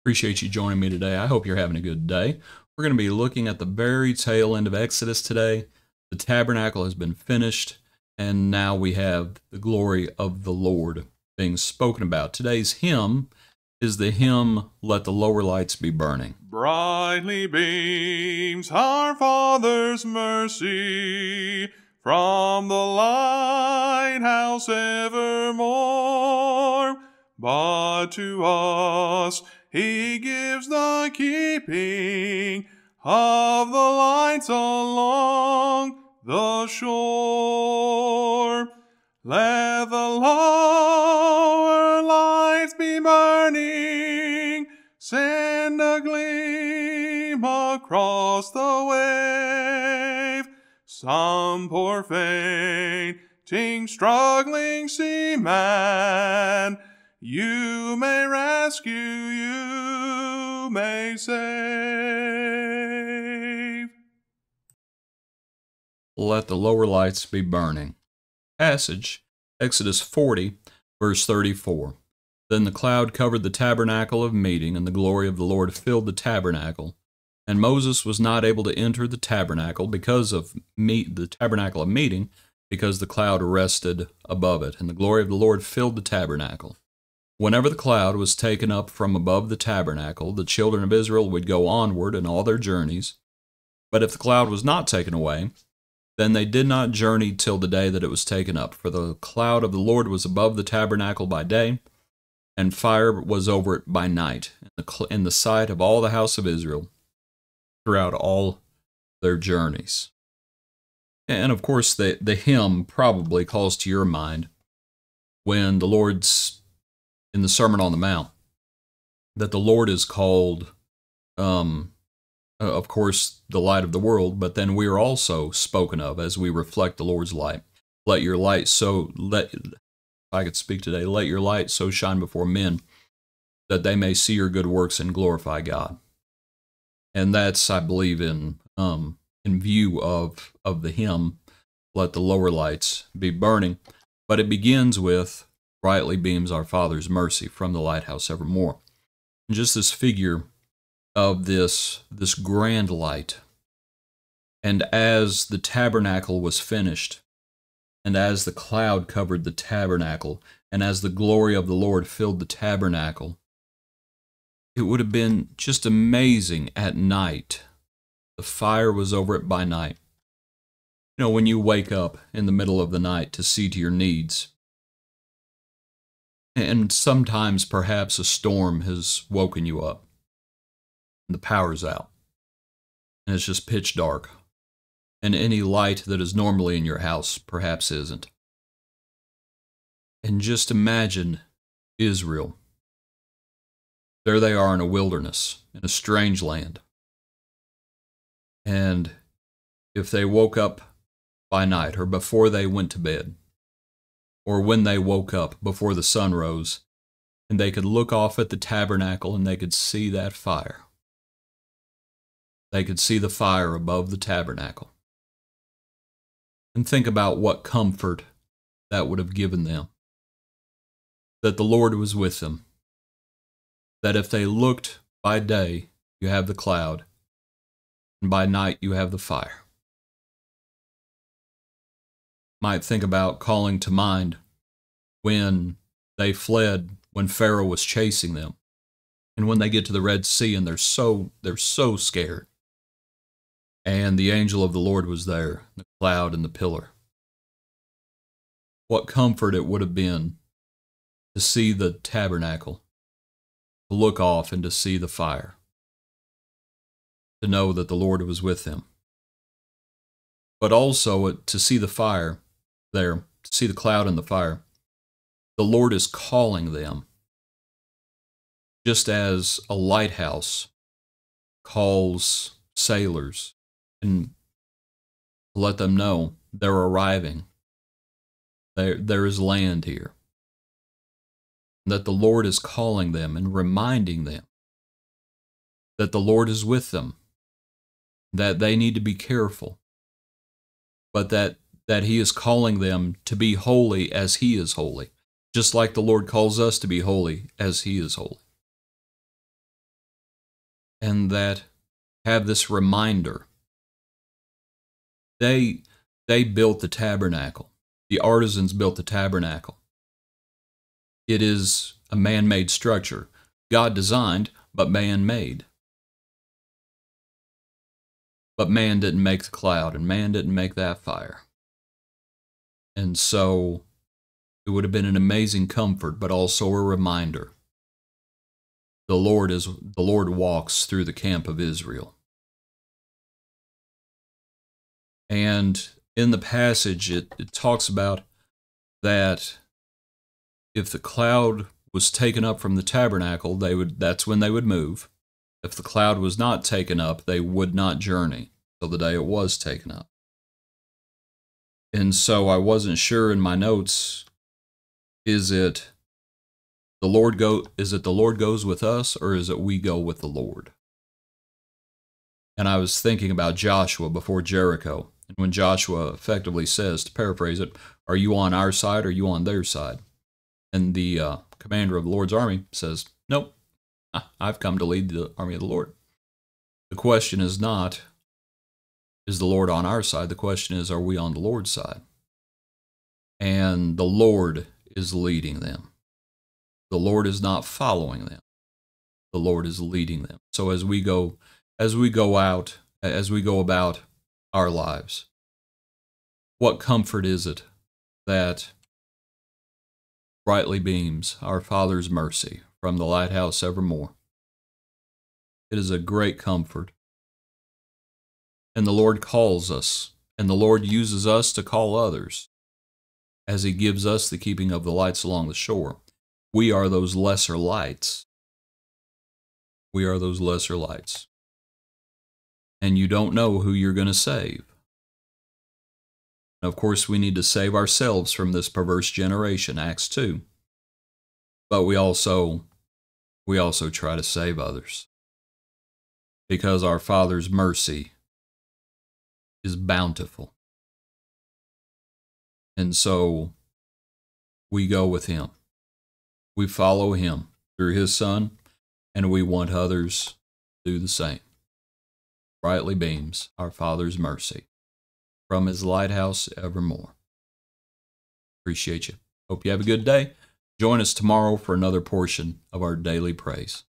Appreciate you joining me today. I hope you're having a good day. We're going to be looking at the very tail end of Exodus today. The tabernacle has been finished, and now we have the glory of the Lord being spoken about. Today's hymn is the hymn, Let the Lower Lights Be Burning. Brightly beams our Father's mercy from the lighthouse evermore, but to us He gives the keeping of the lights along the shore. Let the lower lights be burning, send a gleam across the wave. Some poor fainting, struggling seaman, you may rescue, you may save. Let the lower lights be burning. Passage, Exodus 40, verse 34. Then the cloud covered the tabernacle of meeting, and the glory of the Lord filled the tabernacle. And Moses was not able to enter the tabernacle the tabernacle of meeting, because the cloud rested above it, and the glory of the Lord filled the tabernacle. Whenever the cloud was taken up from above the tabernacle, the children of Israel would go onward in all their journeys. But if the cloud was not taken away, then they did not journey till the day that it was taken up. For the cloud of the Lord was above the tabernacle by day, and fire was over it by night, in the sight of all the house of Israel, throughout all their journeys. And of course, the hymn probably calls to your mind when the Lord's in the Sermon on the Mount, that the Lord is called, of course, the light of the world, but then we are also spoken of as we reflect the Lord's light. Let your light if I could speak today, let your light so shine before men that they may see your good works and glorify God. And that's, I believe, in view of the hymn, Let the Lower Lights Be Burning. But it begins with, brightly beams our Father's mercy from the lighthouse evermore. And just this figure of this grand light. And as the tabernacle was finished, and as the cloud covered the tabernacle, and as the glory of the Lord filled the tabernacle, it would have been just amazing at night. The fire was over it by night. You know, when you wake up in the middle of the night to see to your needs, and sometimes perhaps a storm has woken you up, and the power's out, and it's just pitch dark, and any light that is normally in your house perhaps isn't. And just imagine Israel. There they are in a wilderness, in a strange land. And if they woke up by night, or before they went to bed, or when they woke up before the sun rose, and they could look off at the tabernacle and they could see that fire. They could see the fire above the tabernacle. And think about what comfort that would have given them. That the Lord was with them. That if they looked by day, you have the cloud, and by night you have the fire. Might think about calling to mind when they fled, when Pharaoh was chasing them, and when they get to the Red Sea and they're so scared. And the angel of the Lord was there, the cloud and the pillar. What comfort it would have been to see the tabernacle, to look off and to see the fire, to know that the Lord was with them. But also to see the fire there, to see the cloud and the fire. The Lord is calling them, just as a lighthouse calls sailors and let them know they're arriving. There is land here. That the Lord is calling them and reminding them that the Lord is with them, that they need to be careful, but that He is calling them to be holy as He is holy, just like the Lord calls us to be holy as He is holy. and that have this reminder. They built the tabernacle. The artisans built the tabernacle. It is a man-made structure. God designed, but man made. But man didn't make the cloud, and man didn't make that fire. And so it would have been an amazing comfort, but also a reminder. The Lord walks through the camp of Israel. And in the passage, it talks about that if the cloud was taken up from the tabernacle, that's when they would move. If the cloud was not taken up, they would not journey till the day it was taken up. And so I wasn't sure in my notes, is it the Lord goes with us, or is it we go with the Lord? And I was thinking about Joshua before Jericho. And when Joshua effectively says, to paraphrase it, are you on our side or are you on their side? And the commander of the Lord's army says, nope, I've come to lead the army of the Lord. The question is not, is the Lord on our side? The question is, are we on the Lord's side? And the Lord is leading them. The Lord is not following them. The Lord is leading them. So as we go about our lives, what comfort is it that brightly beams our Father's mercy from the lighthouse evermore? It is a great comfort. And the Lord calls us, and the Lord uses us to call others as He gives us the keeping of the lights along the shore. We are those lesser lights. We are those lesser lights. And you don't know who you're going to save. And of course, we need to save ourselves from this perverse generation, Acts 2. But we also try to save others, because our Father's mercy is bountiful. And so we go with Him. We follow Him through His Son, and we want others to do the same. Brightly beams our Father's mercy from His lighthouse evermore. Appreciate you. Hope you have a good day. Join us tomorrow for another portion of our daily praise.